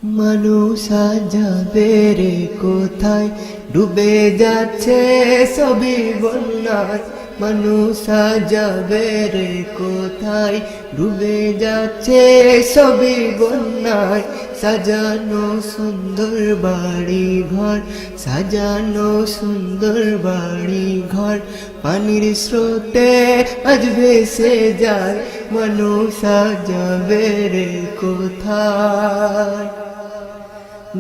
মানুষ আজ যাবে রে কোথায়, ডুবে যাচ্ছে সবই বন্যায়। মানুষ আজ যাবে রে কোথায়, ডুবে যাচ্ছে সবই বন্যায়। সাজানো সুন্দর বাড়ি ঘর, সাজানো সুন্দর বাড়ি ঘর, পানির স্রোতে আজ ভেসে যায়। মানুষ আজ যাবে রে কোথায়।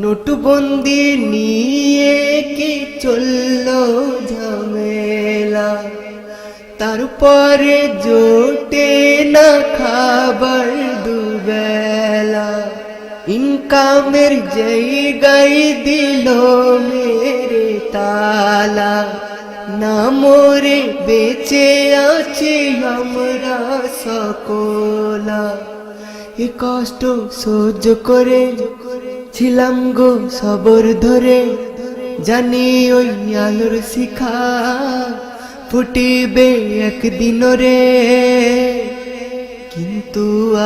নোটবন্দি নিয়ে কি চললো ঝামেলা, তারপরে জোটে না খাবার দুবেলা। ইনকামের জায়গায় দিল মেরে তালা, না মরে বেঁচে আছি আমরা সকলা। এ কষ্ট সহ্য করে ছিলাম গো সবর ধরে, জানি ওই আলোর শিখা ফুটিবে একদিন রে। কিন্তু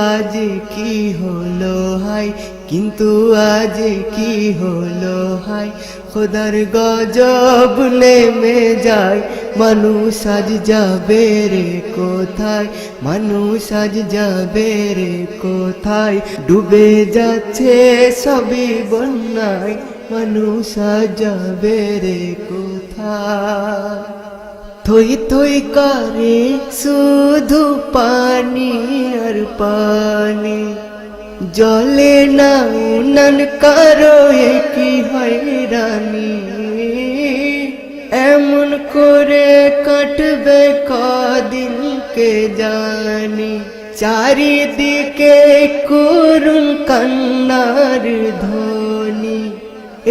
আজ কি হলো হাই, কিন্তু আজ কি হলো হাই, খোদার গজব নেমে যায়। মানুষ আজ যাবে রে কোথায়, মানুষ আজ যাবে রে কোথায়, ডুবে যাচ্ছে সবই বন্যায়। মানুষ আজ যাবে রে কোথায়। থই থই করে শুধু পানি আর পানি, জলে না উনান কারো কি হয়রানি। এমন করে কাটবে কদিন কে জানি, চারিদিকে করুণ কান্নার ধ্বনি।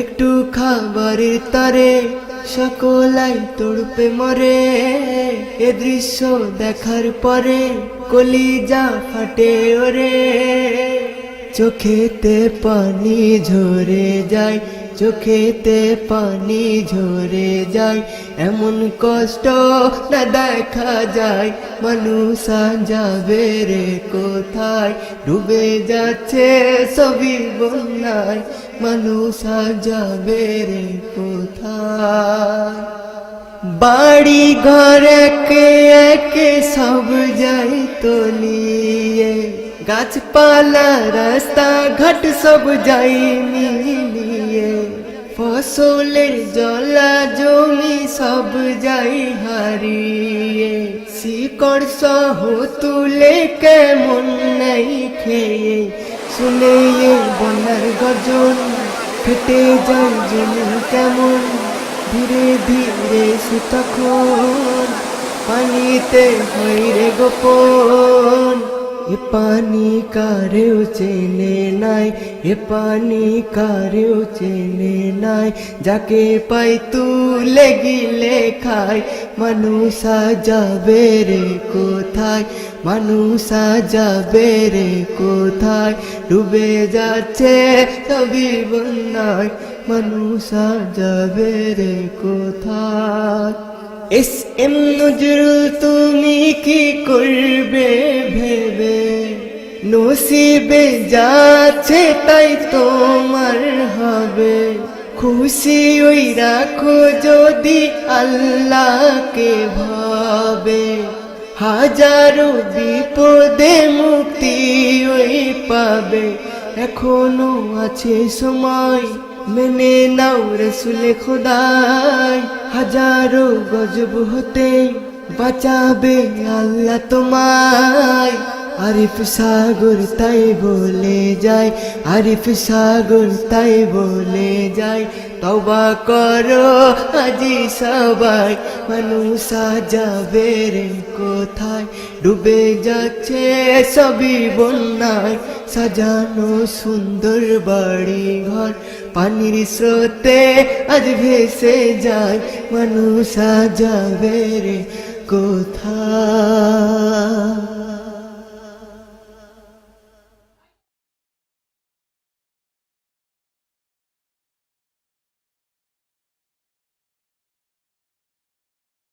একটু খাবারের তরে সকলাই তড়পে মরে, এ দৃশ্য দেখার পরে কলিজা ফাটে ওরে। চোখেতে পানি ঝরে যায়, চোখেতে পানি ঝরে যায়, এমন কষ্ট না দেখা যায়। মানুষ আজ যাবে রে কোথায়, ডুবে যাচ্ছে সবই বন্যায়। মানুষ আজ যাবে রে কোথায়। বাড়ি ঘর একে একে সব যাই তলিয়ে, গাছপালা রাস্তা ঘাট সব যাই মিলিয়ে। ফসলের জলা জমি সব যাই হারিয়ে, শিকড় সহ তুলে কেমন নাই খেয়ে। শুনে বন্যার গর্জন ফেটে যায় জমি কেমন, ধীরে ধীরে সে তখন পানিতে হয় রে গোপন। এ পানি কারেও চেনে নাই, এ পানি কারেও চেনে নাই, যাকে পাই তুলে গিলে খায়। মানুষ আজ যাবে রে কোথায়, মানুষ আজ যাবে রে কোথায়, ডুবে যাচ্ছে সবই বন্যায়। মানুষ আজ যাবে রে কোথায়। এস.এম. নজরুল তুমি কি করবে ভেবে, নসিবে যাচ্ছে তাই তোমার হবে। খুশি ওই রাখো যদি আল্লাহকে ভাবে, হাজারো বিপদে মুক্তি ওই পাবে। এখনো আছে সময়, মেনে নাও রসুলে খোদাই, হাজারো গজব হতে বাঁচাবে আল্লাহ তোমায়। আরিফ সাগর তাই বলে যায়, আরিফ সাগর তাই বলে যায়, তওবা করো আজি সবাই। মানুষ আজ যাবে রে কোথায়, ডুবে যাচ্ছে সবই বন্যায়। সাজানো সুন্দর বাড়ি ঘর, পানির স্রোতে আজ ভেসে যায়। মানুষ আজ যাবে রে কোথায়।